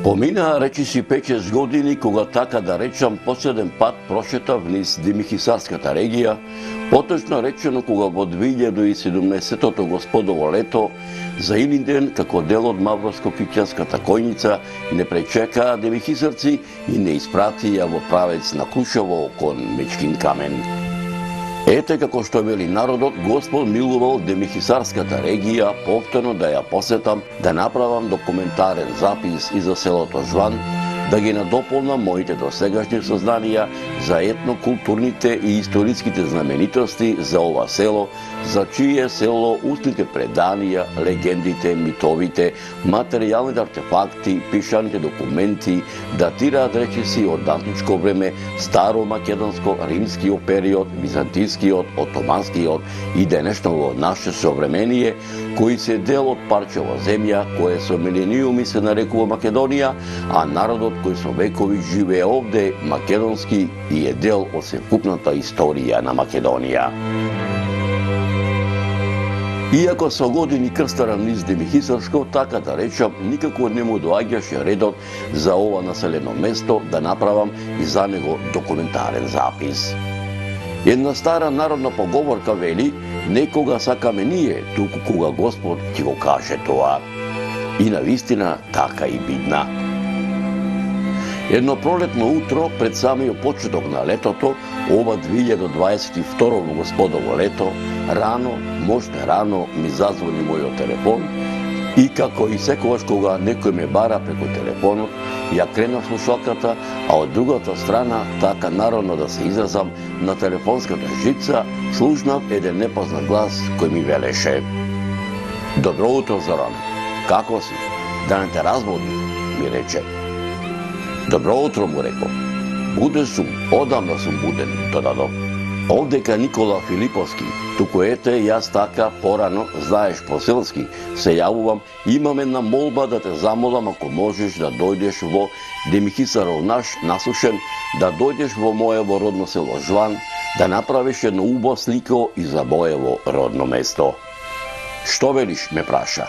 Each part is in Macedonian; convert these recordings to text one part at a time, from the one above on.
Помина речиси 5-6 години кога, така да речам, последен пат прошетав низ Демихисарската регија, поточно речено кога во 2017 господово лето за еден ден како дел од Мавроско-Кикјанската којница не пречекаа демихисарци и не испратија во правец на Кушево кон Мечкин камен. Ете како што вели народот, Господ милувал Демихисарската регија повторно да ја посетам, да направам документарен запис и за селото Жван, да ги надополнам моите досегашни сознанија за етнокултурните и историските знаменитости за ова село, за чие село устните преданија, легендите, митовите, материјалните артефакти, пишаните документи датираат речиси од античко време, старо-македонско, римскиот период, византискиот, отоманскиот и денешново наше современие, кои се дел од парчево земја, кое со милениуми се нарекува Македонија, а народот кој со векови живее овде македонски и е дел од севкупната историја на Македонија. Иако со години крстарам низ Демихисарско, така да речам, никако не му доаѓаше редот за ова населено место да направам и за него документарен запис. Една стара народна поговорка вели: не кога сакаме ние, туку кога Господ ќе го каже тоа. И навистина така и бидна. Едно пролетно утро пред самиот почеток на летото, ова 2022 господово лето, рано, можна рано ми зазвони мојот телефон и како и секогаш кога некој ме бара преку телефонот, ја кренав слушалката, а од другата страна, така народно да се изразам, на телефонската жица слушнав еден непознат глас кој ми велеше: "Добро утро, Зоран. Како си? Да не те разбуди?" ми рече. "Добро утро," му реков. "Буден сум, одамна сум буден," додадов. "Овдека Никола Филиповски, туку ете јас така порано, знаеш, по-селски, се јавувам, имам една молба да те замолам ако можеш да дојдеш во Демихисаров наш насушен, да дојдеш во моево родно село Жван, да направиш едно убаво слико и за моево родно место." "Што велиш?" ме праша.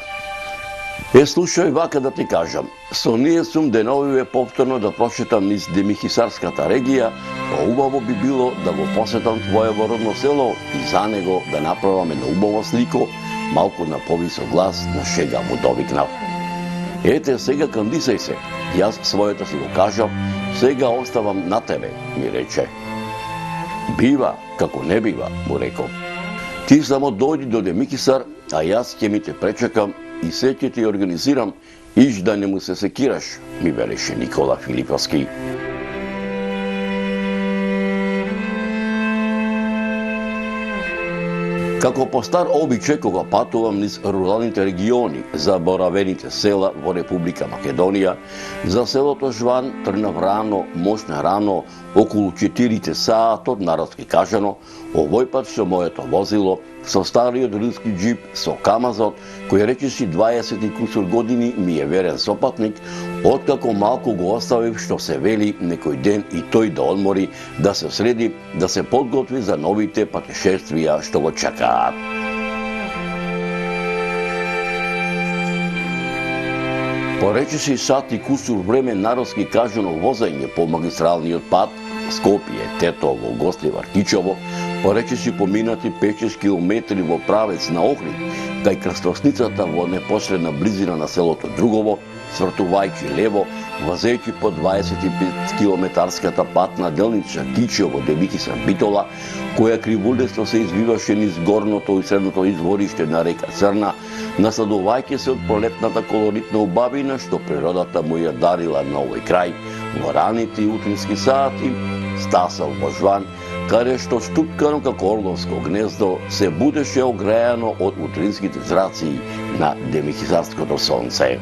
Слушај, вака да ти кажам, со ние сум деновиве повторно да прошетам низ Демихисарската регија, па убаво би било да го посетам твоево родно село и за него да направам едно убаво слико, малку на повисок глас, на шега му довикнав. "Ете, сега кандисај се, јас своето си го кажав, сега оставам на тебе," ми рече. "Бива, како не бива," му реков. "Ти само дојди до Демихисар, а јас ќе ми те пречекам и се ќе ти организирам, иш да не му се секираш," ми велеше Никола Филиповски. Како по стар обичај кога патувам низ руралните региони, заборавените села во Република Македонија, за селото Жван тргнав рано, можна рано, околу 4 саат народски кажано, овој пат со моето возило, со стариот руски джип, со камазот, кој речиси 20 и кусур години ми е верен сопатник, откако малку го оставив, што се вели, некој ден и тој да одмори, да се среди, да се подготви за новите патешествија што го чекаат. По речиси сат и кусур време народски кажано возење по магистралниот пат Скопје, Тетово, Гостливар, Кичево, по речиси поминати 5-6 километри во правец на Охрид, кај крстосницата во непосредна близина на селото Другово, свртувајќи лево, возејќи по 25 километарската патна делница Кичево, Демихисар, Битола, која кривулесно се извиваше низ горното и средното извориште на река Црна, насладувајќи се од пролетната колоритна убавина што природата му ја дарила на овој крај, во раните и утрински сати стасал во Жван, каде што штупкано како орловско гнездо се будеше огреано од утринските зраци на Демихисарското сонце.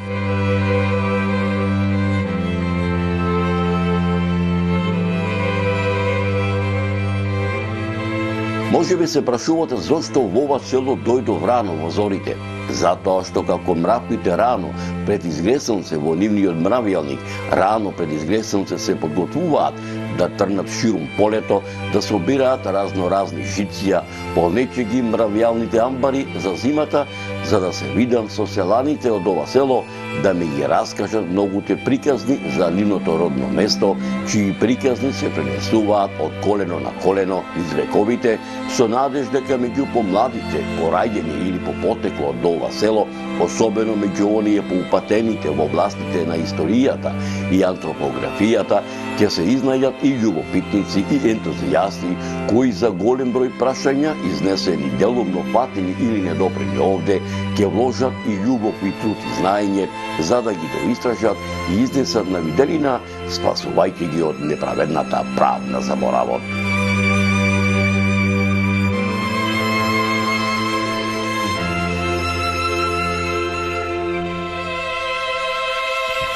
Може би се прашувате зошто во ова село дојдов рано во зорите. Затоа што како мравките рано пред изгресонце во нивниот мравјалник, рано пред изгресонце се подготвуваат да трнат ширум полето, да собираат разноразни жиција, полнеќе ги мравјалните амбари за зимата, за да се видам со селаните од ова село да ми ги раскажат многуте приказни за нивното родно место, чии приказни се пренесуваат од колено на колено низ вековите, со надеж дека меѓу помладите, пораѓени или по потекло од ова село, особено меѓу оние поупатените во областите на историјата и антропографијата, ќе се изнајдат и љубопитници и ентузијасти кои за голем број прашања, изнесени делумно фатени или недопрени овде, ќе вложат и љубов и труд и знаење за да ги доистражат и изнесат на виделина, спасувајќи ги од неправедната правна заборавот.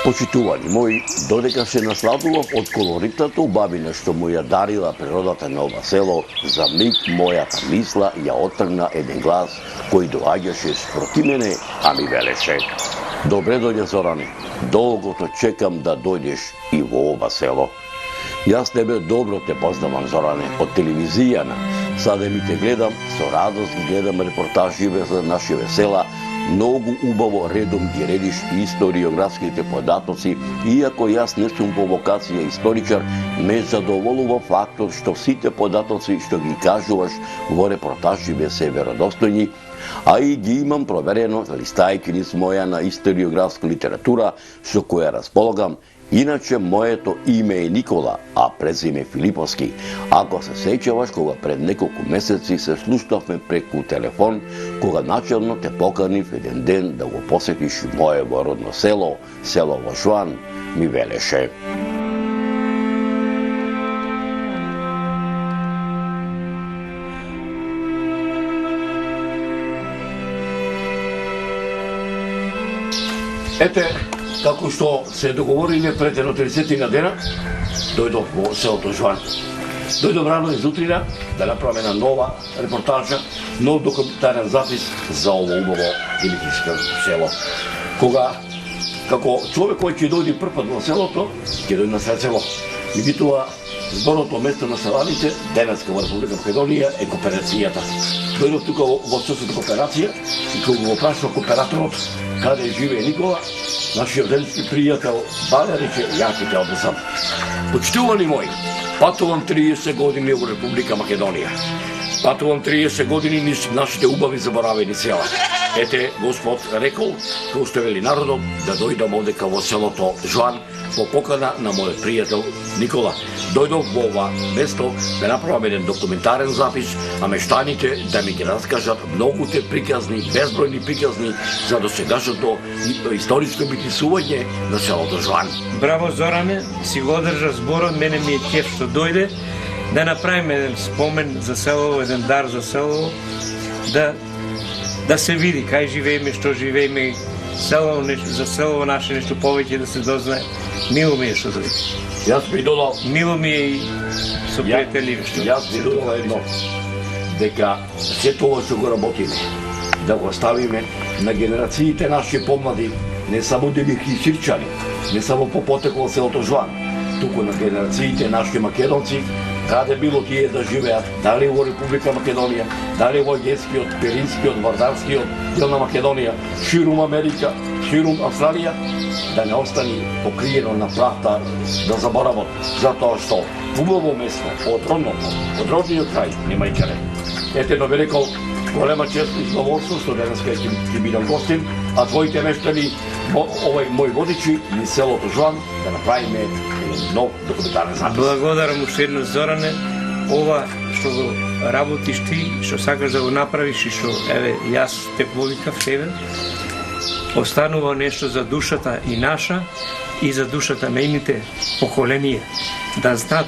Почитувани мои, додека се насладував од колоритната убавина што му ја дарила природата на ова село, за миг мојата мисла ја отргна еден глас кој доаѓаше спроти мене, а ми велеше: добре дојде, Зоране, долгото чекам да дојдеш и во ова село. Јас тебе добро те познавам, Зоране, од телевизијана. Саде ми те гледам, со радост ги гледам репортаживе за нашиве села. Многу убаво редом ги редиш историографските податоци, иако јас не сум по вокација историчар, ме задоволува фактот што сите податоци што ги кажуваш во репортаживе се веродостојни, а и ги имам проверено листајќи низ моја на историографска литература со која располагам. Иначе моето име е Никола, а презиме Филиповски. Ако се сеќаваш, кога пред неколку месеци се слушнавме преку телефон, кога начелно те поканив еден ден да го посетиш моево родно село, село Лошван, ми велеше: ете, како што се договориле пред едно 30 дена, дојдов во селото Жуан. Дојдов рано изутрина да направам една нова репортажа, нов документарен запис за ово убаво Димитровско село. Кога, како човек кој ќе дојде прв пат во селото, ќе дојде на Срецево. Меѓутоа, зборното место на селаните, денеска во Република Македонија, е кооперацијата. Дојдов тука во отсутството кооперација и кога го прашува кооператорот каде живее Никола, нашиот земски пријател Балја рече: ја ќе те однесам. Почитувани мои, патувам 30 години во Република Македонија. Патувам 30 години низ нашите убави заборавени села. Ете, Господ рекол, кој што вели народот, да дојдам одека во селото Жуан по покана на мојот пријател Никола. Дојдов во ова место да направам еден документарен запис, а мештаните да ми ги раскажат многуте приказни, безбројни приказни за досегашното историско битисување на селото Жуан. Браво, Зоране, си го одржа зборот, мене ми е кеф што дојде да направиме еден спомен за село, еден дар за село, да се види кај живееме, што живееме, село, за село наше нешто повеќе да се дознае. Мило ми е што дојде. Јас би додал. Мило ми е и со пријатели што. Јас би додал едно, дека се тоа што го работиме, да го ставиме на генерациите наши помлади, не само демихричани, не само по потекло селото Жуан, туку на генерациите наши македонци, каде било тие да живеат, дали во Република Македонија, дали во Егејскиот, Пиринскиот, Вардарскиот дел на Македонија, ширум Америка, ширум Австралија, да не остани покриено на прахта да заборават, затоа што убаво место од родниот крај нема и каде. Ете, но би рекол, голема чест и задоволство што денеска ќе бидам гостин, а твоите мештани, овој мој водичи низ селото Жуан, да направиме нов документарен запис. Благодарам уште едно, Зоране. Ова што го работиш ти, што сакаш да го направиш и што, еве, јас те повикав тебе, останува нешто за душата и наша и за душата на ините поколенија. Да знаат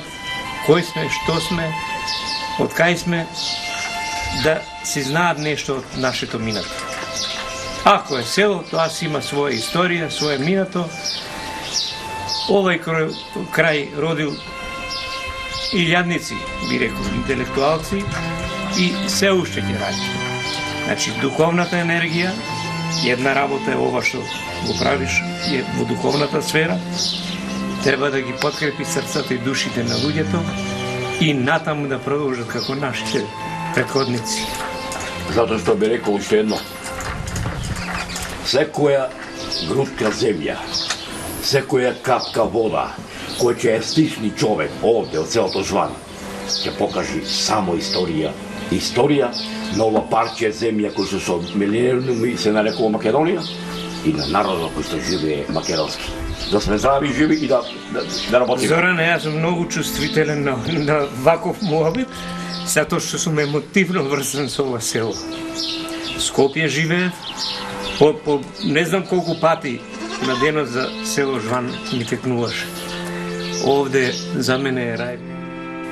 кој сме, што сме, од кај сме, да си знаат нешто од нашето минато. Ако е село, тоа си има своја историја, своје минато. Овој крај родил илјадници, би рекол, интелектуалци и се уште ќе ради. Значи, духовната енергија, една работа е ова што го правиш, е во духовната сфера, треба да ги подкрепи срцата и душите на луѓето и натаму да продолжат како нашите предходници. Затоа што би рекол уште едно. Секоја грудка земја, секоја капка вода, кој ќе е стишни човек овде од селото Жван, ќе покажи само историја. Историја на ова парче земја кој што со милениуми се нарекува Македонија и на народот кој што живее македонски. Да сме здрави и живи и да работиме. Зоране, јас сум многу чувствителен на ваков муабит, затоа што сум емотивно врзан со ова село. Скопје живеев, по не знам колку пати на денот за село Жван ми текнуваше. Овде за мене е рај.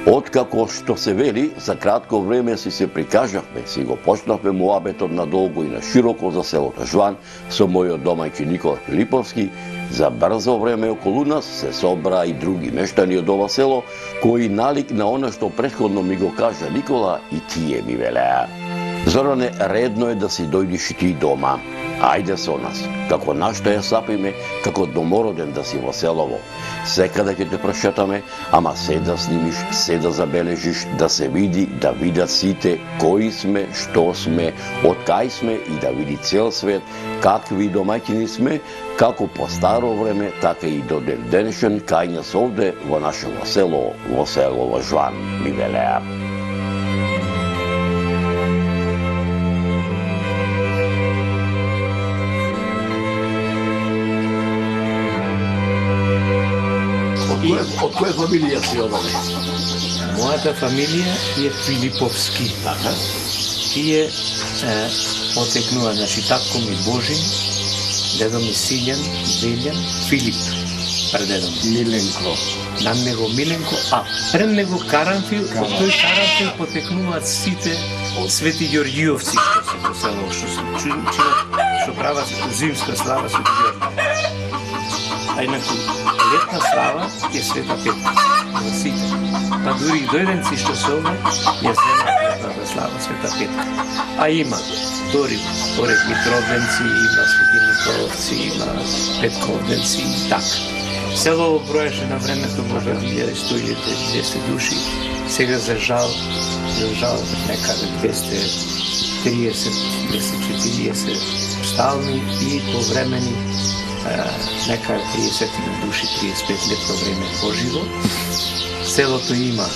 Откако што се вели, за кратко време си се прикажавме, си го почнавме муабетот надолго и на широко за селото Жван со мојот домаќин Никола Филиповски, за брзо време околу нас се собра и други мештани од ова село, кои налик на она што претходно ми го кажа Никола и тие ми велеа. Зоране, редно е да си дојдиш и ти дома. Ајде со нас, како нашта ја сапиме, како домороден да си во селово. Секаде ќе те прошетаме, ама се да снимиш, се да забележиш, да се види, да видат сите кои сме, што сме, од кај сме и да види цел свет какви домаќини сме, како по старо време, така и до ден денешен кај нас овде во нашето село, во село Жван, ми велеа. Од која фамилија си одаме? Мојата фамилија е Филиповски. Така? Тие потекнува, значи татко ми Божин, дедо ми Силјан, Велјан, Филип, предедо ми. Миленко. Над него Миленко, а пред него Карамфил, од тој Карамфил потекнуваат сите свети Ѓорѓиовци што се по село, што прават зимска слава Свети Ѓорѓи. А инаку, летна слава е Света Петка, во сите. Па дури и дојденци што се овде, ја земат летната слава Света Петка. А има, дори, поред Митровденци, има Свети Николовци, има Петковденци и така. Село броеше на времето може 1100-200 души, сега за жал некаде 230-240 стални и повремени некаде 30 души, 35 летно време поживо. Селото има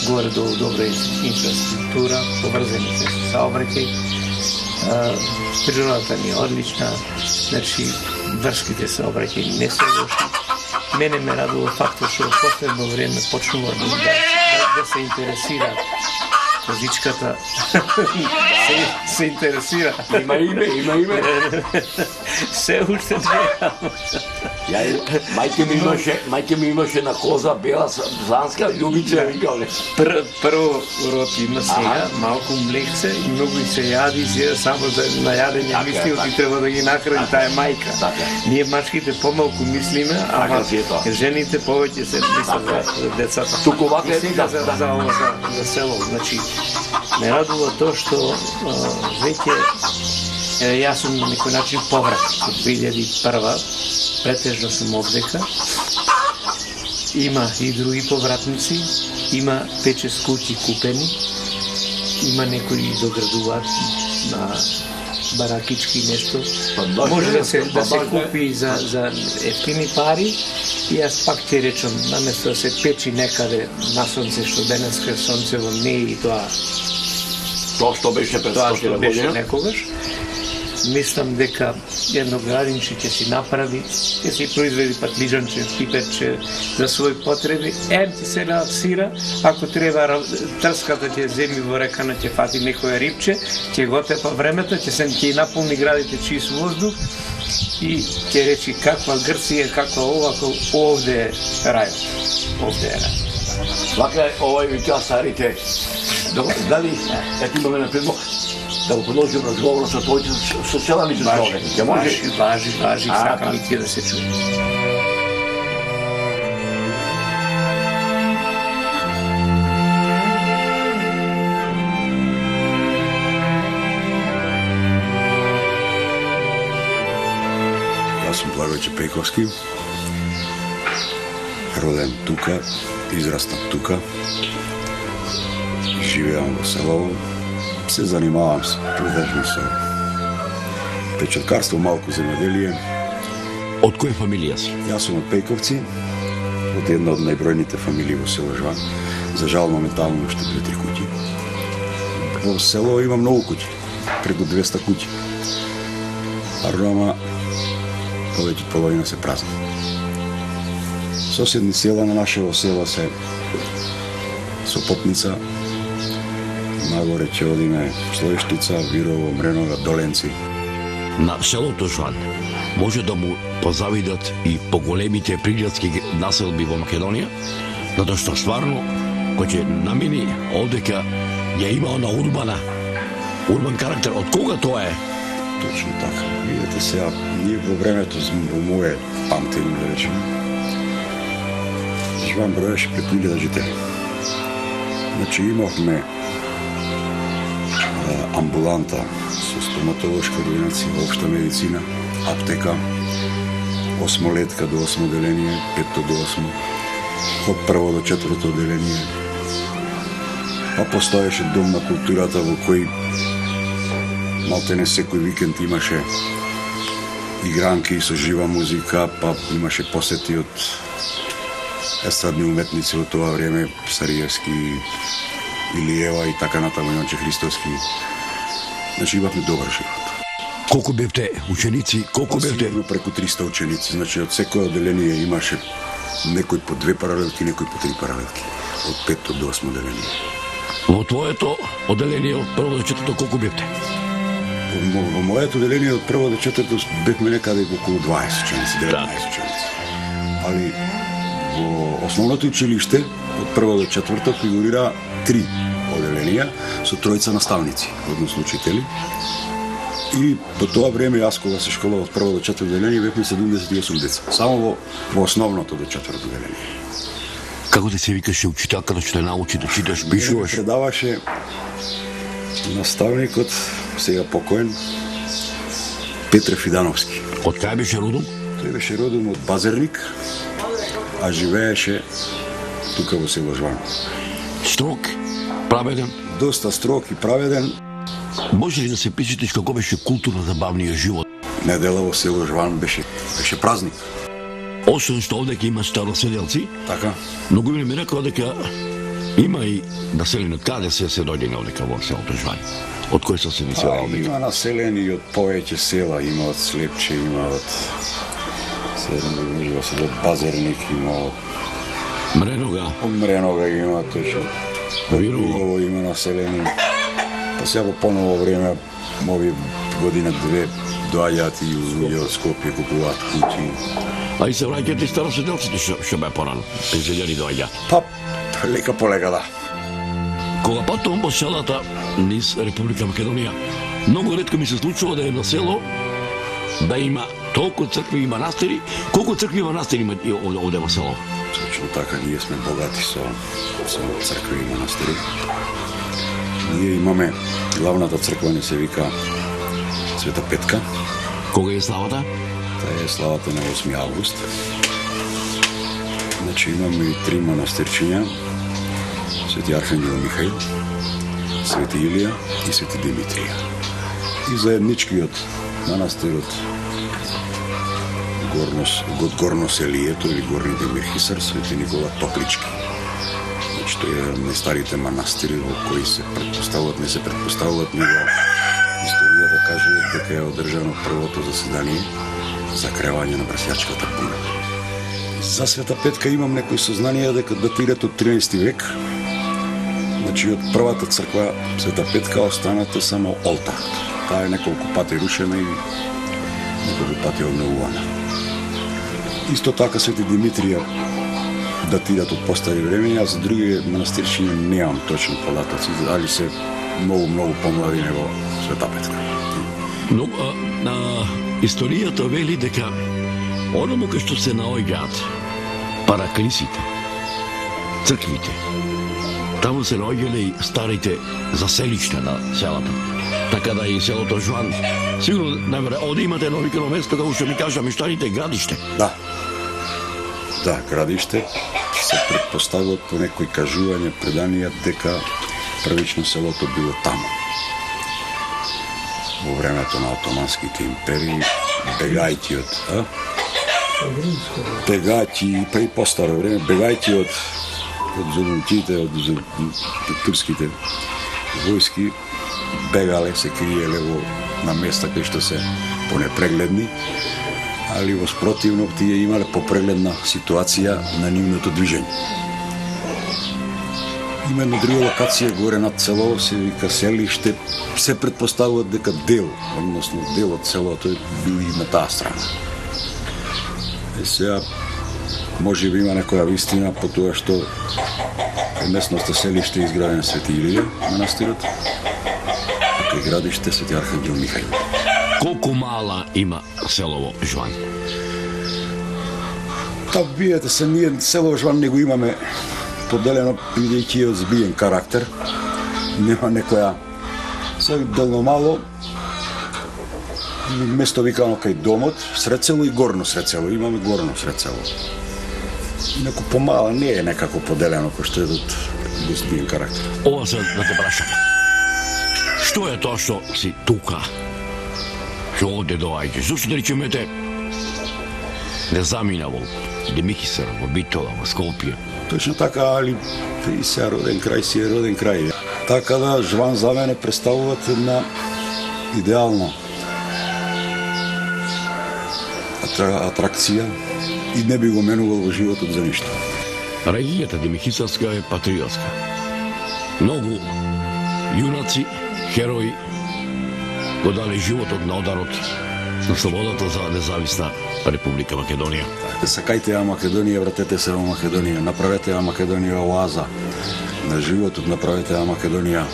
горе-долу добра инфраструктура, поврзани се со саобраќај. Природата ни е одлична, значи врските саобраќај не се лоши. Мене ме радува фактот што во последно време почнува да се интересира козичката. се интересира. Има име. Се уште две. Мајке ми имаше на коза бела занска, љубица, викале. Прво род има сега, малку млекце и многу и се јади, сега само за најадење мисли, ти треба да ги нахрани, таа е мајка. Ние мачките помалку мислиме, ама жените повеќе се мислат за децата. Туку вака е за село, значи ме радува тоа што веќе јас сум на некој начин поврат од 2001, претежно сум овдека. Има и други повратници, има 5-6 куќи купени, има некои доградуваат на баракички нешто. Може да се купи за ефтини пари и јас пак ќе речам, наместо да се печи некаде на сонце, што денеска сонцево не е и тоа што беше пред 100 година некогаш. Мислам дека едно градинче ќе си направи, ќе си произведи патлижанче, пиперче за своји потреби, ти се релаксира, ако треба трската ќе земи во рекана, ќе фати некоја рибче, ќе го тепа времето, ќе наполни градите чист воздух и ќе речи каква Грција, каква овде е рајот. Овде е рајот. Вака овој вика старите. Дали, ето имаме на предлог, да го продолжим разговор со твоите социјалните човек. Ќе може? Важи, сакам и тие да се чуе. Јас сум Благојче Пејковски, роден тука, израснат тука, живеам во селово, се занимавам предежно со печаткарство, малку земјоделие Од која фамилија си? Јас сум од Пејковци, од една од најбројните фамилии во село Жван. За жал, моментално уште 2-3 куќи. Во село има многу куќи, преку 200 куќи. Ама повеќе половина се празни. Соседни села на нашето село се Сопотница, нагоре ќе одиме Слоештица, Вирово, Мренога, Доленци. На селото Жван може да му позавидат и поголемите приградски населби во Македонија, затоа што стварно, кој ќе намини овдека ја има она урбан карактер. Од кога тоа е? Точно така. Видете сега, ние во времето, во моје памтење, да речеме, Жван броеше преку 1000 жители. Значи имавме амбуланта со стоматолошка ординација, општа медицина, аптека, 8-летка до 8 оделение, 5 до 8, од 1 до 4 оделение. Па постоеше дом на културата во кој малтене секој викенд имаше игранки со жива музика, па имаше посети од естрадни уметници во тоа време, Сариевски, Илиева и така натаму, Јонче Христовски. Значи имавме добар живот. Колку бевте ученици, колку бевте? Сигурно преку 300 ученици, значи од секој оделение имаше некој по 2 паралелки, некој по 3 паралелки, од 5 до 8 оделение. Во твоето оделение од 1 до 4 колку бевте? Во моето оделение од 1 до 4 бевме некаде околу 20 ученици, 19 ученици. Али во основното училиште од 1 до 4 фигурира 3 оделенија со тројца наставници, односно учители. И по тоа време јас кога се школував од 1 до 4 оделение бевме 78 деца. Само во основното до 4 оделение. Како да се викаше учителката што те научи да читаш, пишуваш? Предаваше наставникот, сега покоен, Петре Фидановски. Од кај беше родом? Тој беше родом од Базерник, а живееше тука во село Жван. Строг, праведен. Доста строг и праведен. Може ли да се причетиш како беше културно-забавниот живот? Недела во село Жван беше празник. Освен што овдека има староселелци, Така? многу ми рекоа дека има и населени. Од каде се дојдени овдека во селото Жван? Од кој се села овдека? Има населени од повеќе села, има од Слепче, има од од Базерник, има од Мренога. од Мренога, има точно. Вирово. Има населени. Па сега во поново време, ови година-две, доаѓаат и луѓе од Скопје, купуваат куќи. А и се враќаат и староселелците што бе порано. Пензионери доаѓаат. Па, лека по лека, да. Кога патувам по селата низ Република Македонија, многу ретко ми се случува да е на село да има толку цркви и манастири, колку цркви и манастири има овде во село. Точно така, ние сме богати со цркви и манастири. Ние имаме, главната црква не се вика Света Петка. Кога е славата? Таа е славата на 8 август. Значи имаме и 3 манастирчиња, Свети Архангел Михаил, Свети Илија и Свети Димитрија. И заедничкиот манастирот Горноселието или Горни Демирхисар, Свети Никола Топлички. Значи тој е најстарите манастири во кои се предпоставуват, не се предпоставуват, него историјата кажува дека е одржано првото заседание за кревање на Брсјачката буна. За Света Петка имам некои сознанија дека датират од 13 век. Значи од првата црква Света Петка останата само олтарот. Таа е неколку пати рушена и неколку пати обновувана. Исто така Свети Димитрија датират од постари времења, а за други манастирчиња немам точно податоци, дали се многу помлади него Света Петка. Но историјата вели дека оному кај што се наоѓаат параклисите, црквите, таму се наоѓале и старите заселишта на селата. Така да и селото Жван, сигурно најверојатно овде имате едно викано место како што ми кажа мештаните градиште. Да, градиште се предпоставува по некои кажувања, преданија дека првично селото било таму. Во времето на Отоманските империи, бегајќи од бегајќи, па и по-старо време, бегајќи од зулумчите, од турските војски, бегале, се криеле на места кои што се понепрегледни, али во спротивно тие имале попрегледна ситуација на нивното движење. Има една друга локација горе над село, се вика селиште, се предпоставува дека дел, односно дел од селото е бил и на таа страна. Сега може би има некоја вистина по тоа што местното селиште е изградено Свети Илија манастирот, а кај градиште Свети Архангел Михаил. Колку мала има селово Жван? Та биете се, ние село Жван не го имаме поделено, бидејќи од збиен карактер. Нема некоја делно мало, место викано кај домот, сред село и горно сред село. Имаме горно сред село. Неко помала не е некако поделено кој што е од збиен карактер. Ова се да те прашам. Што е тоа што си тука? Што овде доаѓа? Зошто да речемете не замина во Демихисар, во Битола, во Скопје? Точно така, али и се роден крај, си е роден крај. Така да, Жван за мене представуваат една идеална атракција и не би го менувал во животот за ништо. Регијата Демихисарска е патриотска. Многу јунаци, херои го дали животот на ударот на слободата за независна Република Македонија. Сакајте ја Македонија, вратете се во Македонија, направете ја Македонија оаза на животот, направете ја Македонија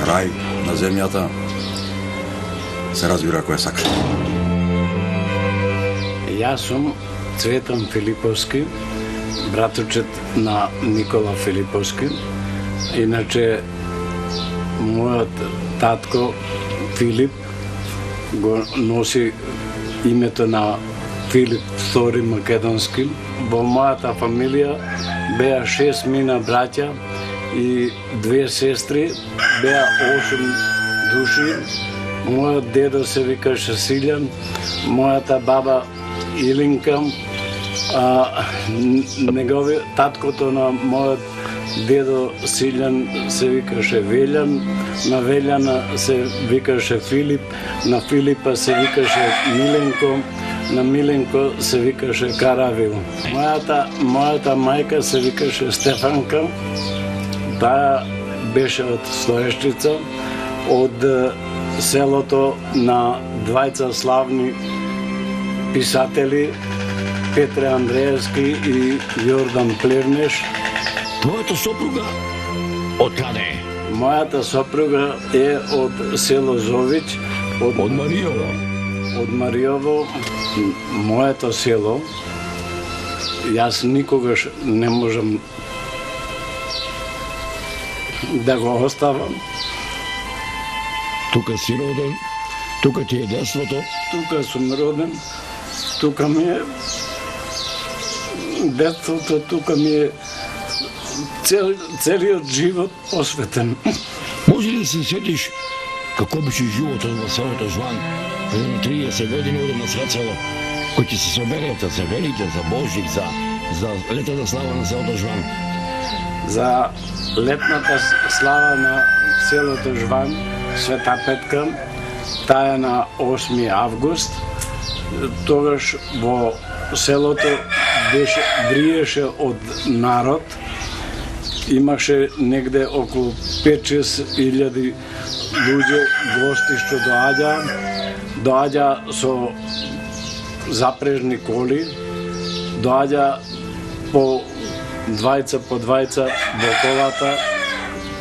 рај на земјата. Се разбира кој сака. Јас сум Цветан Филиповски, братучет на Никола Филиповски. Иначе, мојот татко Филип го носи името на Филип II Македонски. Во мојата фамилија беа 6 мина браќа и 2 сестри, беа 8 души. Мојот дедо се викаше Силјан, мојата баба Илинка, таткото на мојот дедо Силјан се викаше Велјан, на Велјана се викаше Филип, на Филипа се викаше Миленко, на Миленко се викаше Каравил. Мојата мајка се викаше Стефанка, таа беше од Стоешчица, од селото на двајца славни писатели, Петре Андреевски и Јордан Плевнеш. Твојата сопруга од каде е? Мојата сопруга е од село Зович, Од Маријово. Од Маријово, моето село. Јас никогаш не можам да го оставам. Тука си роден, тука ти е детството. Тука сум роден, тука ми е детството, тука ми е целиот живот посветен. Може ли да се сетиш како беше животот во селото Жван пред 30 години одем на сред село, кои ќе се соберете за велите, за Божик, за летната слава на селото Жван? За летната слава на селото Жван, Света Петка, таа е на 8 август. Тогаш во селото бриеше од народ. Имаше негде околу 5-6 илјади луѓе, гости што доаѓа со запрежни коли, доаѓа по двајца во колата,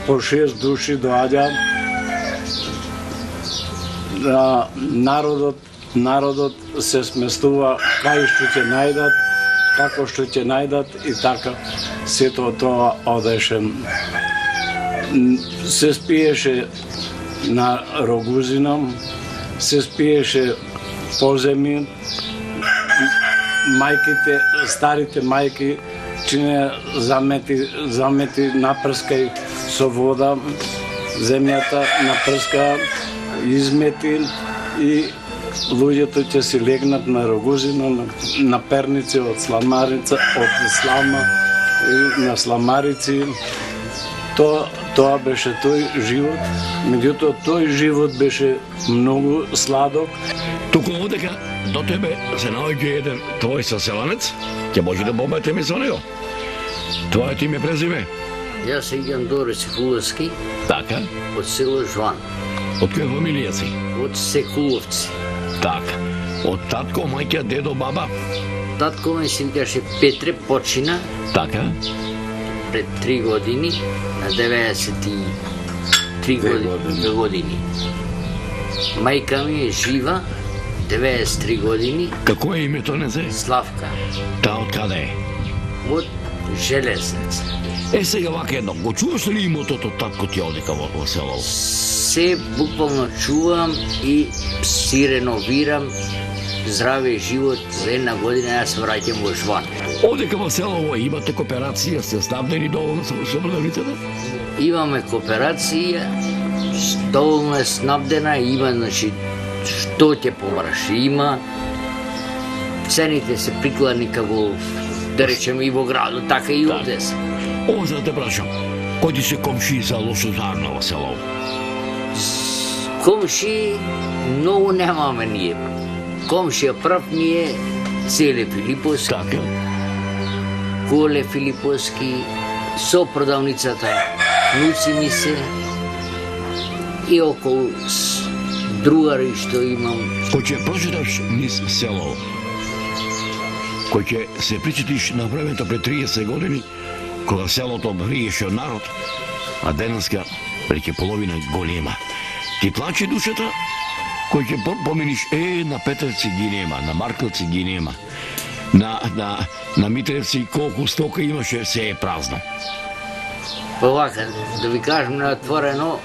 по 6 души доаѓа. Народот се сместува кај што ќе најдат, како што ќе најдат и така сето тоа одеше. Се спиеше на Рогузина, се спиеше поземи, мајките, старите мајки чине замети напрскај со вода, земјата напрска, измети и луѓето ќе си легнат на Рогозино, на перници од сламарица, од слама и на сламарици. Тоа беше тој живот, меѓутоа тој живот беше многу сладок. Туку одека до тебе се наоѓа еден твој соселанец, ќе може да бомбатеме со него. Твоето име презиме? Јас се игам Доре Секуловски, Така. од село Жван, Од која фамилија си? од Секуловци. Така. Од татко, мајка, дедо, баба? Татко ми се викаше Петре, почина Така. пред 3 години, на 93 години. Мајка ми е жива, 93 години, Какво е името не се? Славка, Та од каде е? од Железница. Сега вака едно, го чуваш ли имотото татко ти одека во село? Се буквално чувам и си реновирам здраве живот за една година, јас се враќам во Жван. Одека во село имате кооперација, сте снабдени доволно со продавницата? Имаме кооперација, доволно е снабдена, има, значи, што ќе помраш, има. Цените се прикладни како, да речеме, и во градот, така и овде се. Ово за да те прашам, кој ти се комши за лошозарно во село? Комши многу немаме ние. Комшија прв ми е Целе Филиповски, Така. Коле Филиповски, со продавницата внуци ми се и околу другари што имам. Кој ќе прочиташ низ село, кој ќе се причетиш на времето пред 30 години, кога селото вриеше од народ, а денеска преќе половина голема. Ти плаче душата, кој ќе поминиш, на Петревци ги нема, на Марковци ги нема, на Митревци колку стока имаше, се е празно. Овака, да ви кажем неотворено,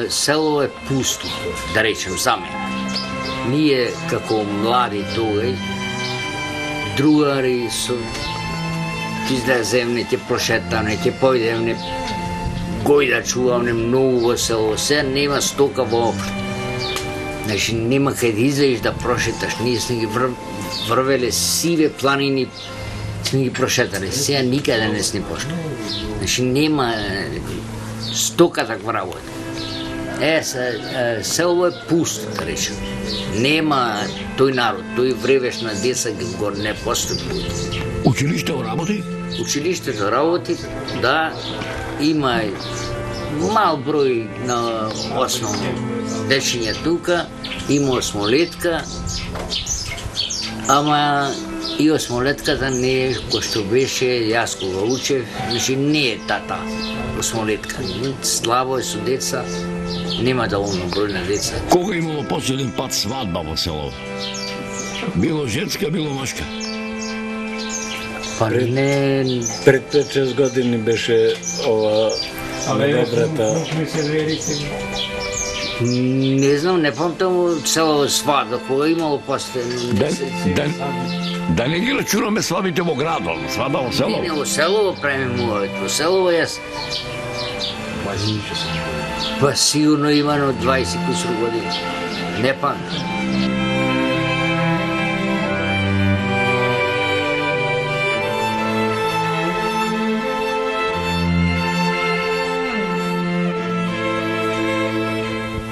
село е пусто, да речем за мене. Ние како млади тогај, другари со излеземне, ќе прошетаме, ќе појдемне, гој да чуваме многу во село, се нема стока воопшто. Значи нема кај да излезеш да прошеташ, ние сме ги врвеле сиве планини, сме ги прошетали, сега никаде не сме пошли. Значи нема стока таква работа. Село е пусто, да речем. Нема тој народ, тој вревеш на деца го не постои. Училиште работи? Училиштето работи, да, има мал број на основно дечиња тука, има осмолетка, ама и осмолетката не е кој што беше јас кога учев, значи не е тата осмолетка. Слабо е со деца, нема доволно број на деца. Кога имало последен пат свадба во село? Било женска, било мажка? Па не, Пред 5-6 години беше ова добрата. не знам, не памтам цела свадба, кога имало последен месец. Да не ги рачунаме свадбите во градот, свадба во село? Не, во село правиме мојот, во село јас. Па сигурно има на 20 кусур години. Не памтам.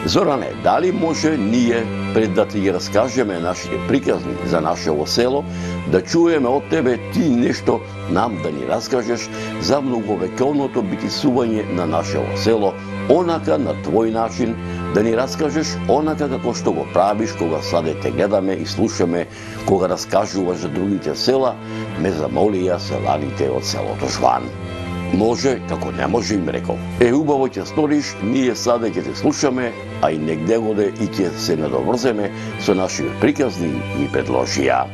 Зоране, дали може ние, пред да ти ги раскажеме нашите приказни за нашето село, да чуеме од тебе ти нешто нам да ни раскажеш за многовековното битисување на нашето село, онака на твој начин, да ни раскажеш онака како што го правиш кога саде те гледаме и слушаме, кога раскажуваш за другите села, ме замолија селаните од селото Жван. Може, како не може, им рекол. Убаво ќе сториш, ние саде ќе те слушаме, а и негде и ќе се надоврземе со нашите приказни ни предложија.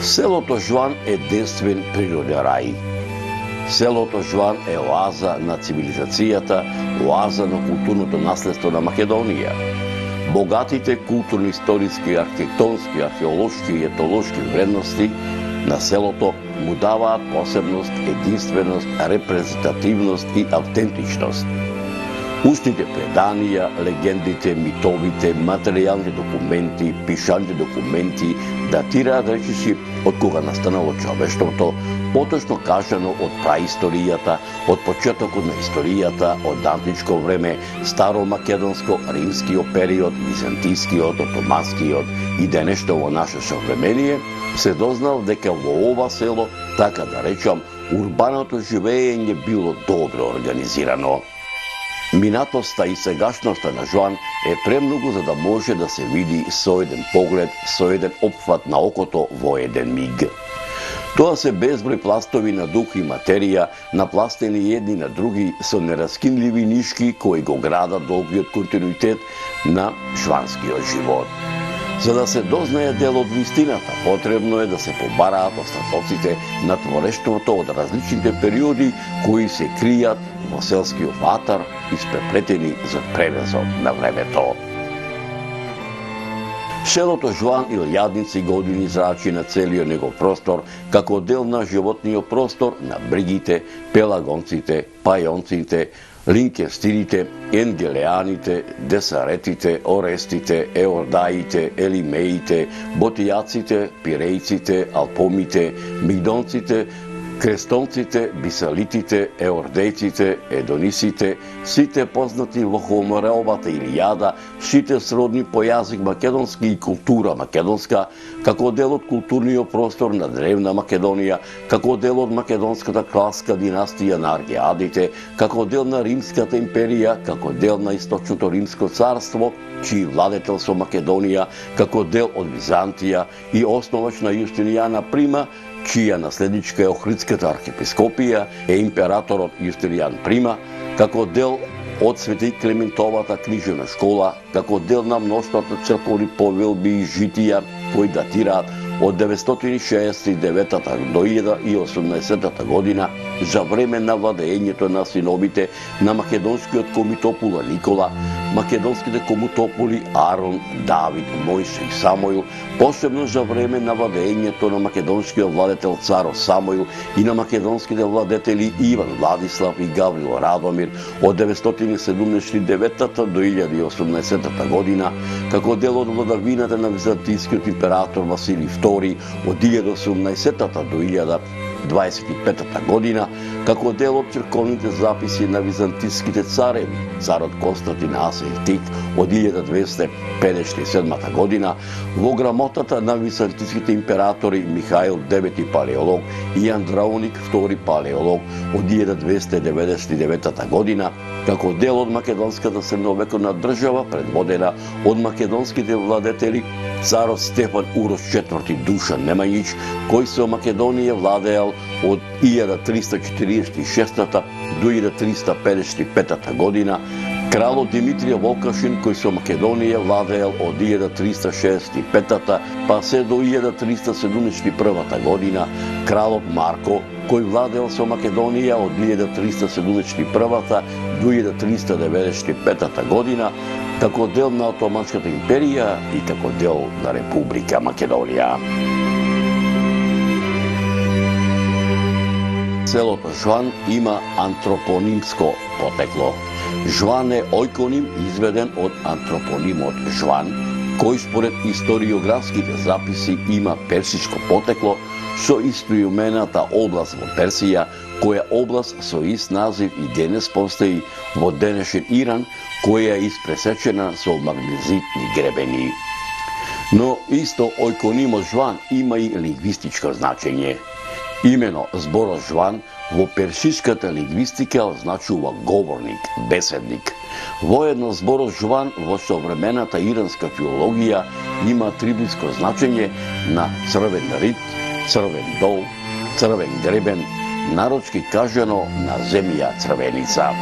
Селото Жван е денствен природен рај. Селото Жван е оаза на цивилизацијата, оаза на културното наследство на Македонија. Богатите културни, историски, архитектонски, археолошки и етолошки вредности на селото му даваат посебност, единственост, репрезентативност и автентичност. Устните преданија, легендите, митовите, материјални документи, пишаните документи датираат речиси од кога настанало човештвото, поточно кажано од праисторијата, од почетокот на историјата, од античко време, старомакедонско, римскиот период, византискиот, отоманскиот и денешто во наше современие, се дознал дека во ова село, така да речам, урбаното живеење било добро организирано. Минатоста и сегашноста на Жоан е премногу за да може да се види со еден поглед, со еден опфат на окото во еден миг. Тоа се безброј пластови на дух и материја, напластени едни на други со нераскинливи нишки кои го градат долгиот континуитет на шванскиот живот. За да се дознае дел од вистината, потребно е да се побараат остатоците на творештвото од различните периоди кои се кријат во селскиот ватар, испреплетени за превезот на времето. Селото Жоан илјадници години зрачи на целиот негов простор како дел на животниот простор на бригите, пелагонците, пајонците, линкестирите, енгелеаните, десаретите, орестите, еордаите, елимеите, ботијаците, пирејците, алпомите, мигдонците, крестонците, бисалитите, еордејците, едонисите, сите познати во Хомеровата Илијада, сите сродни по јазик македонски и култура македонска, како дел од културниот простор на древна Македонија, како дел од македонската кралска династија на Аргеадите, како дел на Римската империја, како дел на Источното Римско царство, чиј владетел со Македонија, како дел од Византија и основач на Јустинијана Прима, чија наследничка е Охридската архиепископија, е императорот Јустинијан Прима, како дел од Свети Климентовата книжевна школа, како дел на мноштвото црковни повелби и житија кои датираат од 969 до 1018 година за време на владеењето на синовите на македонскиот комитопула Никола, македонските комитополи Арон, Давид, Мојсе и Самоил, посебно за време на владеењето на македонскиот владетел Царо Самоил и на македонските владетели Иван Владислав и Гаврил Радомир од 979 до 1018 година, како дел од владавината на византискиот император Василий II од 1018 до 1025 година, како дел од црковните записи на византиските цареви, царот Константин Асајтик од 1257 година, во грамотата на византиските императори Михаил IX Палеолог и Андраоник II Палеолог од 1299 година, како дел од македонската средновековна држава предводена од македонските владетели царот Стефан Урош IV Душан Немањич, кој со Македонија владеел од 1346 до 1355 година, кралот Димитрија Волкашин, кој со Македонија владеел од 1365 па се до 1371 година, кралот Марко, кој владеел со Македонија од 1371 до 1395 година, како дел на Отоманската империја и како дел на Република Македонија. Селото Жоан има антропонимско потекло. Жоан е ојконим изведен од антропонимот Жоан, кој според историографските записи има персичко потекло со истоимената област во Персија, која област со ист назив и денес постои во денешен Иран, која е испресечена со магнезитни гребени. Но исто ојконимот Жоан има и лингвистичко значење. Имено зборот Жоан во персиската лингвистика означува говорник, беседник. Воедно зборот Жоан во современата иранска филологија има атрибутско значење на црвен рид, црвен дол, црвен гребен, народски кажано на земја црвеница.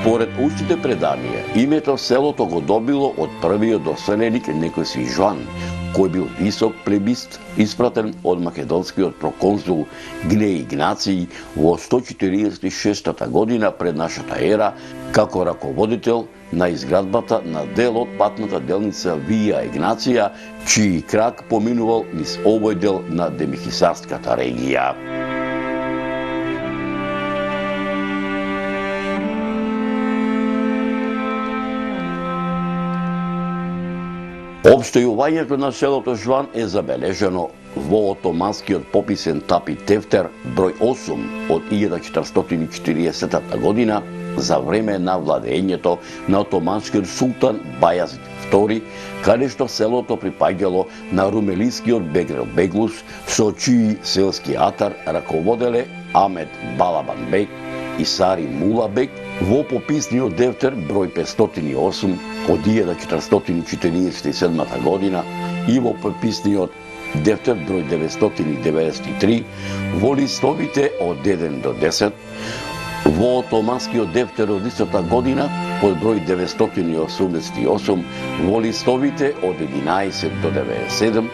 Според устните преданија, името селото го добило од првиот доселеник некој си Жоан, кој бил висок плебист, испратен од македонскиот проконзул Гнеј Игнација во 146 година пред нашата ера, како раководител на изградбата на дел од патната делница Вија Игнација, чиј крак поминувал низ овој дел на Демихисарската регија. Обстојувањето на селото Жван е забележано во отоманскиот пописен тапи тефтер број 8 од 1440 година за време на владењето на отоманскиот султан Бајазид II, каде што селото припаѓало на румелискиот Бегрел Беглус, со чии селски атар раководеле Амет Балабан бек и Сари Мула бек. Во пописниот дефтер број 508 од 1447 година и во пописниот дефтер број 993 во листовите од 1 до 10, во отоманскиот дефтер од истата година од број 988 во листовите од 11 до 97,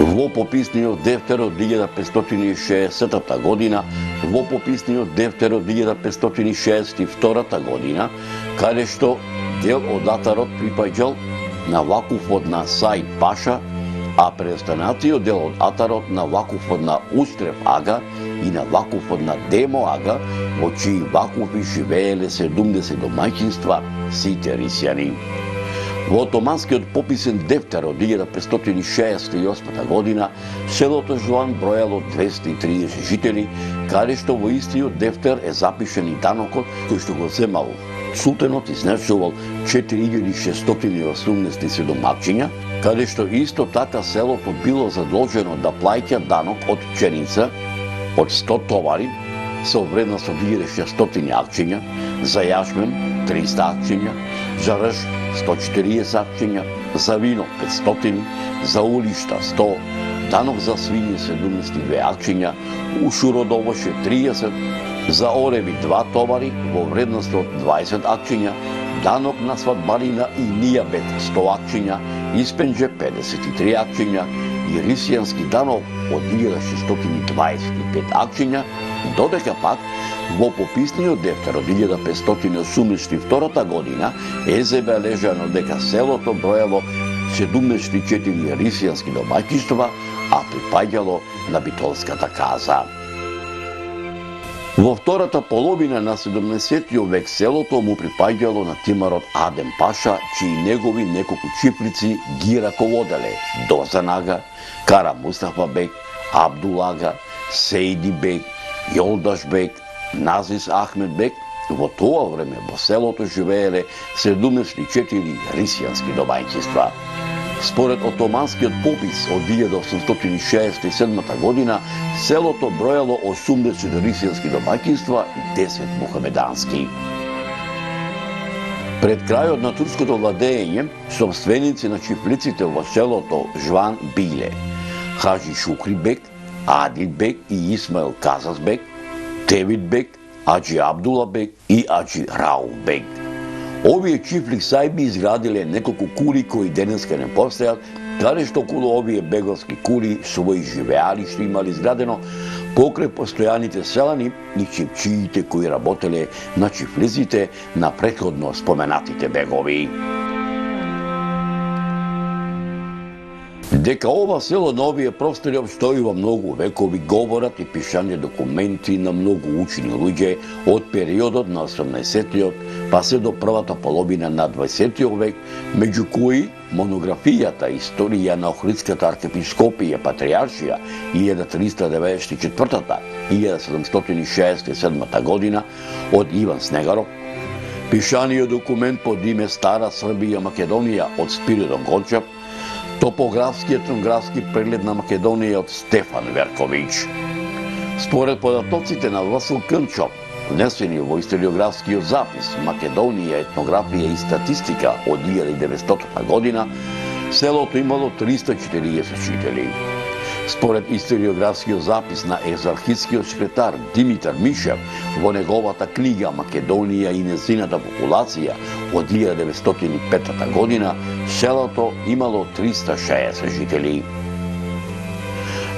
во пописниот дефтер од 1560 година, во пописниот дефтер од 1562 година, каде што дел од атарот припаѓал на вакуфот на Саид Паша, а преостанатиот дел од атарот на вакуфот на Устрев ага и на вакуфот на Демо ага, во чии вакуфи живееле 70 домаќинства, сите рисјани. Во отоманскиот пописен дефтер од 1568 година, селото Жуан бројало 230 жители, каде што во истиот дефтер е запишен и данокот кој што го земал султанот, изначувал 4680 домакчиња, каде што исто така селото било задолжено да плаќа данок од пченица од 100 товари со вредност од 1600 акчиња, за јашмен 300 акчиња, за рж 140 акчиња, за вино 500, за улишта 100, данок за свиње 72 акчиња, у шуродовоше 30, за ореви 2 товари во вредност од 20 акчиња, данок на свадбарина и нијабет 100 акчиња, испенџе 53 акчиња и рисијански данок од 1625 акчиња, додека пак во пописниот дефтер од 1582 година е забележано дека селото броело 74 рисијански домаќинства, а припаѓало на битолската каза. Во втората половина на 17 век селото му припаѓало на тимарот Адем Паша, чии негови неколку чифлици ги раководеле Дозан ага, Кара Мустафа бек, Абдул ага, Сейди бек, Јолдаш бек, Назис Ахмед бек. Во тоа време во селото живееле 74 рисијански домаќинства. Според отоманскиот попис од 1867 година, селото бројало 80 рисијански домаќинства и 10 мухамедански. Пред крајот на турското владење, собственици на чифлиците во селото Жван биле Хаджи Шукри бек, Адил бек и Исмаил Казас бек, Тевид бек, Аджи Абдула бек и Аджи Рауф бек. Овие чифли сајби изградиле неколку кули кои денеска не постојат, каде што околу овие беговски кули своји живеалишта имали изградено покрај постојаните селани и чипчиите кои работеле на чифлизите на претходно споменатите бегови. Дека ова село на овие простори обстојува многу векови говорат и пишани документи на многу учени луѓе од периодот на 18-тиот па се до првата половина на 20-тиот век, меѓу кои монографијата Историја на Охридската архиепископија Патриаршија 1394-1767 година од Иван Снегаров, пишаниот документ под име Стара Србија Македонија од Спиридон Гончев, топографскиот етнографски преглед на Македонија од Стефан Верковиќ. Според податоците на Васил Кънчов, внесени во историографскиот запис Македонија, етнографија и статистика од 1900 година, селото имало 340 жители. Според историографскиот запис на екзархискиот секретар Димитар Мишев во неговата книга Македонија и незината популација од 1905 година, селото имало 360 жители.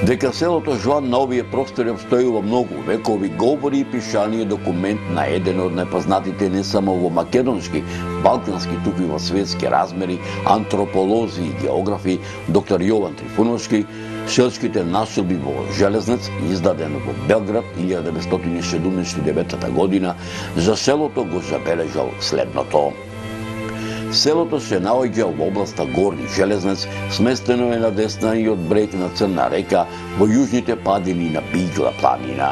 Дека селото Жуан на овие простори обстојува многу векови говори и пишаниот документ на еден од најпознатите не само во македонски, балкански, туку и во светски размери антрополози и географи доктор Јован Трифуновски, селските населби во Железнец, издаден во Белград 1979 година, за селото го забележал следното. Селото се наоѓа во областа Горни Железнец, сместено е на деснаниот брег на Црна река, во јужните падини на Бигла планина.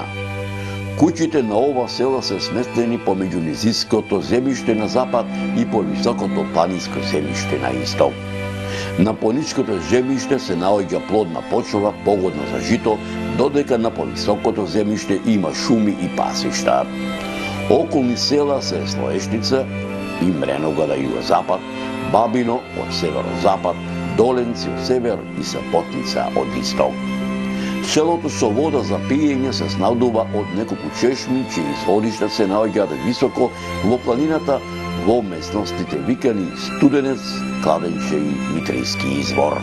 Куќите на ова села се сместени помеѓу низиското земјиште на запад и по високото планинско земјиште на исток. На планинското земјиште се наоѓа плодна почва, погодна за жито, додека на повисокото земјиште има шуми и пасишта. Околни села се Слоешница и Мренога на југозапад, Бабино од северозапад, Доленци од север и Саботница од исток. Селото со вода за пиење се снабдува од неколку чешми, чии изворишта се наоѓаат високо во планината, во местностите викани Студенец, Кладенче и Митрийски извор.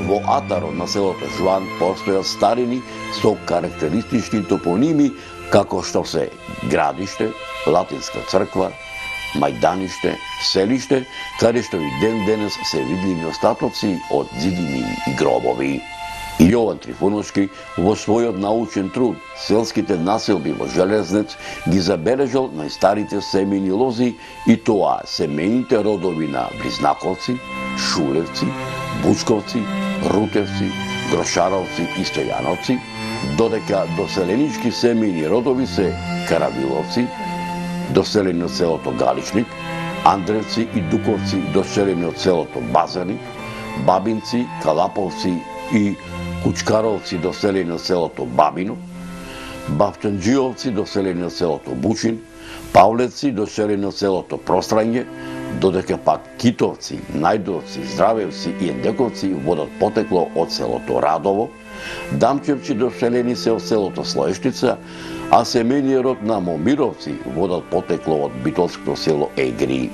Во атарот на селото Жуан постојат старини со карактеристични топоними, како што се Градиште, Латинска црква, Мајданиште, Селиште, каде што и ден денес се видливи остатоци од зидини и гробови. Јован Трифуновски во својот научен труд "Селските населби во Железнец" ги забележал најстарите семејни лози, и тоа семејните родови на Близнаковци, Шулевци, Бучковци, Рутевци, Грошаровци и Стојановци, додека доселенички семејни родови се Каравиловци, доселени од селото Галичник, Андревци и Дуковци, доселени од селото Базарник, Бабинци, Калаповци и Кучкаровци, доселени од селото Бабино, Бавчанџиовци, доселени од селото Бучин, Павлеци, доселени од селото Прострање, додека пак Китовци, Најдовци, Здравевци и Ендековци водат потекло од селото Радово, Дамчевци доселени се од селото Слоешница, а семејниот род на Момировци водат потекло од битолското село Егри.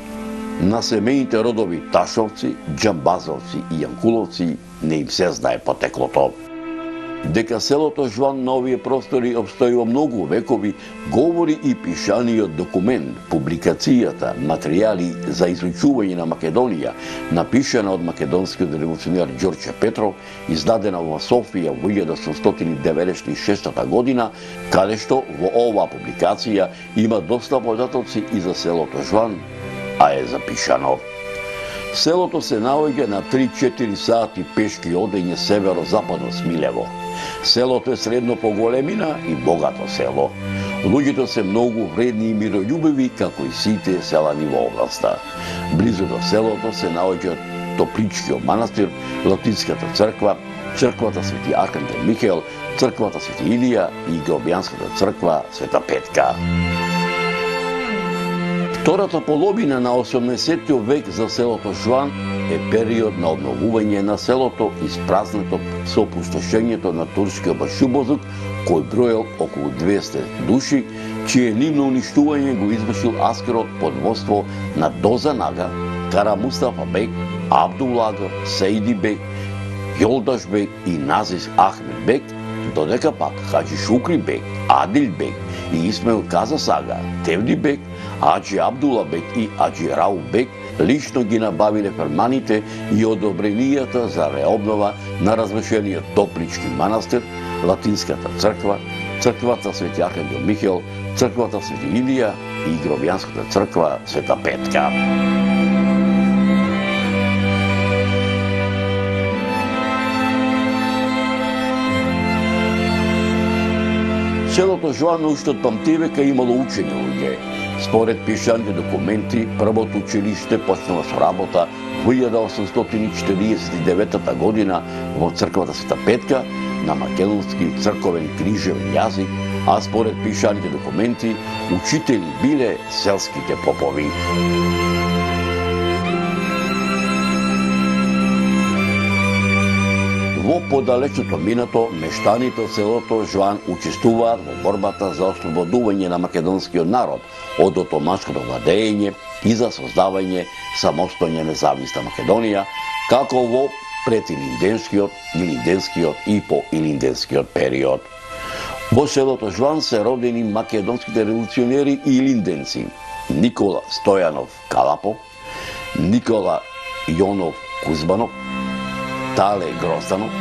На семејните родови Ташовци, Џамбазовци и Јанкуловци не им се знае потеклото. Дека селото Жуан на овие простори обстојува многу векови, говори и пишаниот документ, публикацијата, материјали за изучување на Македонија, напишана од македонскиот револуционер Ѓорче Петров, издадена во Софија во 1896 година, каде што во оваа публикација има доста податоци и за селото Жуан, а е запишано: селото се наоѓа на 3-4 сати пешки одење северо-западно Смилево. Селото е средно по големина и богато село. Луѓето се многу вредни и мирољубиви, како и сите селани во областа. Близу до селото се наоѓа Топличкиот манастир, Латинската црква, црквата Свети Архангел Михаел, црквата Свети Илија и Гробјанската црква Света Петка. Втората половина на 18 век за селото Жуан е период на обновување на селото, испразнето со опустошењето на турскиот башубозук, кој броел околу 200 души, чие нивно уништување го извршил аскерот под водство на Доза Нага, Кара Мустафа бек, Абдулага, Сејди бек, Јолдаш бек и Назис Ахмед бек, додека пак Хаджи Шукри бек, Адил бек и Исмаил Каза Сага, Тевди бек, Аджи Абдула бек и Аджи Рау бек лично ги набавиле ферманите и одобренијата за реобнова на разрушениот Топлички манастир, Латинската црква, црквата Свети Архангел Михаел, црквата Свети Илија и Гробјанската црква Света Петка. Селото Жуан уште од памтивека имало учени луѓе. Според пишаните документи, првото училиште почнало со работа во 1849 година во црквата Света Петка на македонски црковен крижевен јазик, а според пишаните документи, учители биле селските попови. Во подалечното минато, мештаните од селото Жуан учествуваат во борбата за ослободување на македонскиот народ од отоманското владење и за создавање самостојна независна Македонија, како во предилинденскиот, илинденскиот и поилинденскиот период. Во селото Жуан се родени македонските револуционери и илинденци Никола Стојанов Калапов, Никола Јонов Кузбанов, Тале Грозданов,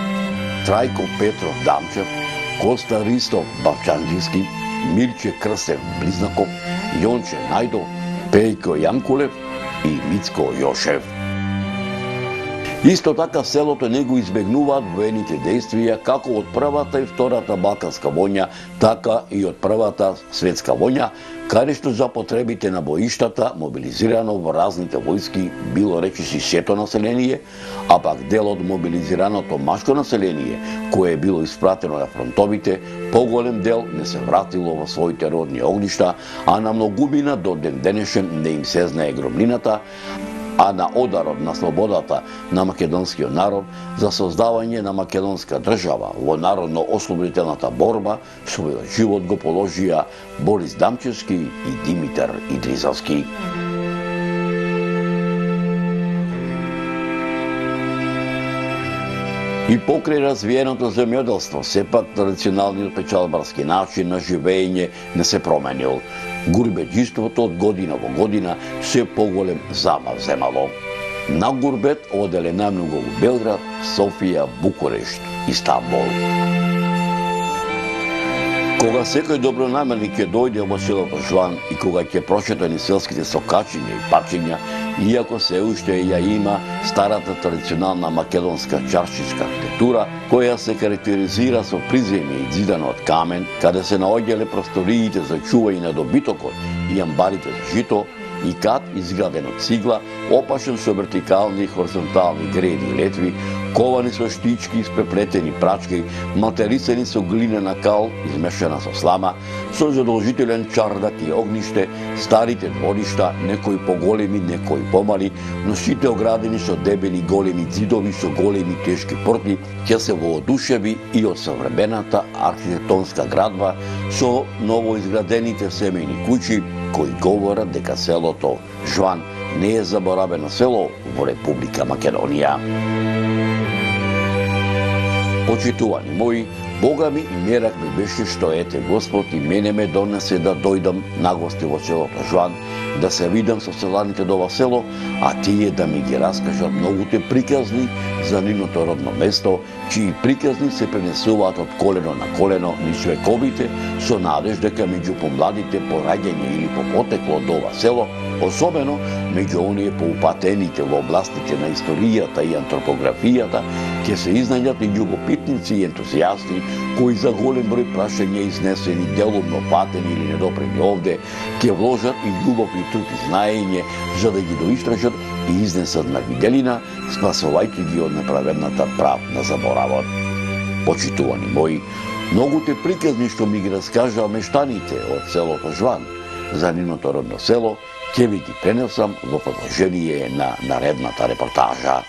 Трајко Петров Дамчев, Коста Ристов Бавчанџиски, Мирче Крстев Близнаков, Јонче Најдов, Пејко Јанкулев, и Мицко Јошев. Исто така селото не го избегнуваат воените действија како од првата и втората Балканска војна, така и од првата светска војна, каде што за потребите на боиштата мобилизирано во разните војски било речиси сето население, а пак дел од мобилизираното машко население, кое е било испратено на фронтовите, поголем дел не се вратило во своите родни огништа, а на многумина до ден денешен не им се знае громнината, а на ударот на слободата на македонскиот народ за создавање на македонска држава во народно-ослободителната борба својот живот го положија Борис Дамчевски и Димитар Идризовски. И покрај развиеното земјоделство, сепак традиционалниот печалбарски начин на живење не се променил. Гурбеџиството од година во година се поголем замав земало. На гурбет оделе најмногу во Белград, Софија, Букурешт и Стамбул. Кога секој добронамерник ќе дојде во селото Жван и кога ќе прочита ни селските сокачиња и пачиња, иако се уште ја има старата традиционална македонска чаршичка архитектура, која се карактеризира со приземје и зидано од камен, каде се наоѓале просториите за чување на добитокот и амбарите за жито, и кат изграден од цигла, опашен со вертикални и хоризонтални греди и летви, ковани со штички, испреплетени прачки, материсани со глинена кал, измешана со слама, со задолжителен чардак и огниште, старите дворишта, некои поголеми, некои помали, но сите оградени со дебели големи ѕидови со големи тешки порти, ќе се воодушеви и од современата архитектонска градба со новоизградените семејни куќи, кои говорат дека селото Жван не е заборавено село во Република Македонија. Почитувани мои, Бога ми мерак ми беше што ете Господ и мене ме донесе да дојдам на гости во селото Жван, да се видам со селаните до ова село, а тие да ми ги раскажат многуте приказни за нивното родно место, чии приказни се пренесуваат од колено на колено низ вековите, со надеж дека меѓу помладите по раѓање или по потекло до ова село, особено меѓу оние поупатените во областите на историјата и антропографијата, ќе се изнајдат и љубопитници и ентузијасти кои за голем број прашања изнесени, делумно патени или недопрени овде, ќе вложат и љубов и труд и знаење за да ги доистражат и изнесат на виделина, спасувајќи ги од неправедната правна заборавот. Почитувани мои, многуте приказни што ми ги раскажаа мештаните од селото Жван за нивното родно село, ќе ви ги пренесам во продолжение на наредната репортажа.